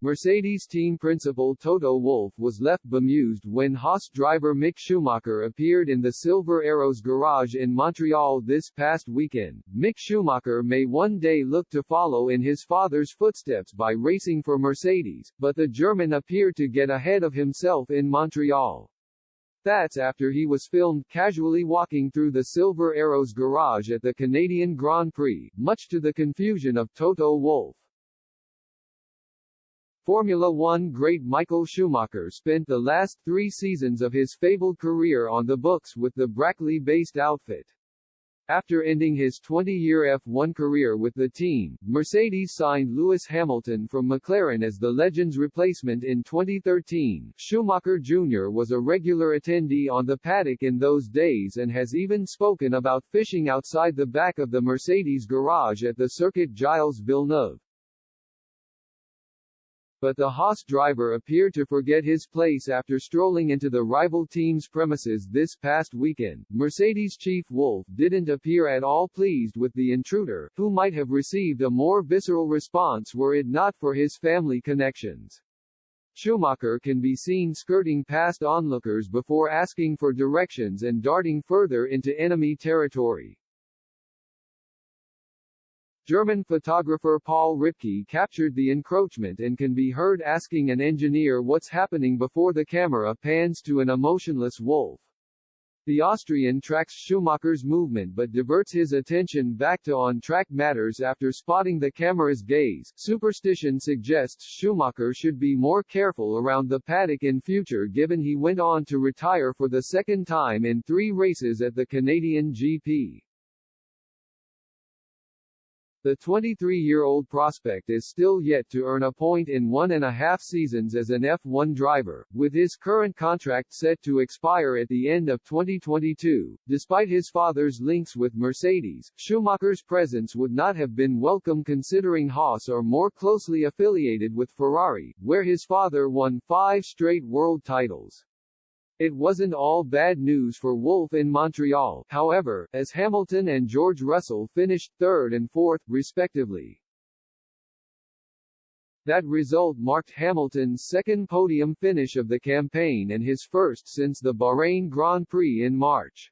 Mercedes team principal Toto Wolff was left bemused when Haas driver Mick Schumacher appeared in the Silver Arrows garage in Montreal this past weekend. Mick Schumacher may one day look to follow in his father's footsteps by racing for Mercedes, but the German appeared to get ahead of himself in Montreal. That's after he was filmed casually walking through the Silver Arrows garage at the Canadian Grand Prix, much to the confusion of Toto Wolff. Formula One great Michael Schumacher spent the last 3 seasons of his fabled career on the books with the Brackley-based outfit. After ending his 20-year F1 career with the team, Mercedes signed Lewis Hamilton from McLaren as the legend's replacement in 2013. Schumacher Jr. was a regular attendee on the paddock in those days and has even spoken about fishing outside the back of the Mercedes garage at the Circuit Gilles Villeneuve. But the Haas driver appeared to forget his place after strolling into the rival team's premises this past weekend. Mercedes chief Wolff didn't appear at all pleased with the intruder, who might have received a more visceral response were it not for his family connections. Schumacher can be seen skirting past onlookers before asking for directions and darting further into enemy territory. German photographer Paul Ripke captured the encroachment and can be heard asking an engineer what's happening before the camera pans to an emotionless Wolff. The Austrian tracks Schumacher's movement but diverts his attention back to on-track matters after spotting the camera's gaze. Superstition suggests Schumacher should be more careful around the paddock in future given he went on to retire for the second time in 3 races at the Canadian GP. The 23-year-old prospect is still yet to earn a point in 1.5 seasons as an F1 driver, with his current contract set to expire at the end of 2022. Despite his father's links with Mercedes, Schumacher's presence would not have been welcome considering Haas are more closely affiliated with Ferrari, where his father won 5 straight world titles. It wasn't all bad news for Wolff in Montreal, however, as Hamilton and George Russell finished 3rd and 4th, respectively. That result marked Hamilton's second podium finish of the campaign and his first since the Bahrain Grand Prix in March.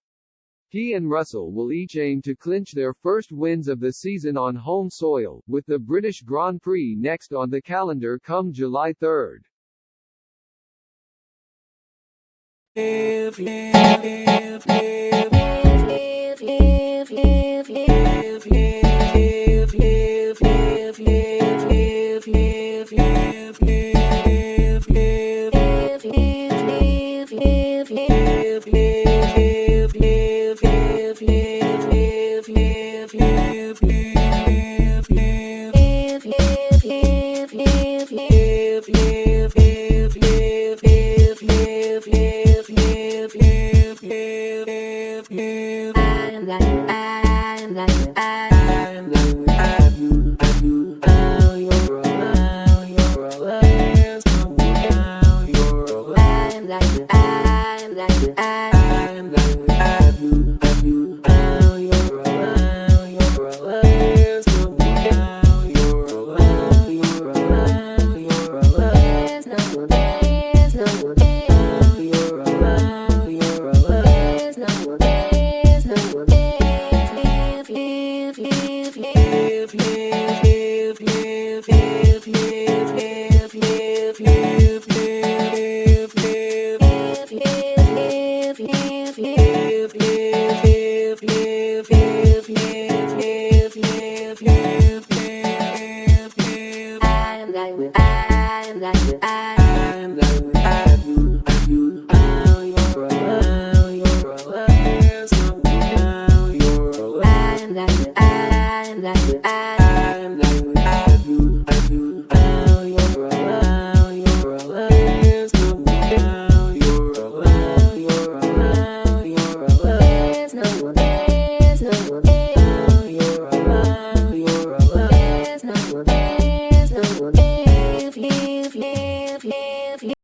He and Russell will each aim to clinch their first wins of the season on home soil, with the British Grand Prix next on the calendar come July 3rd. If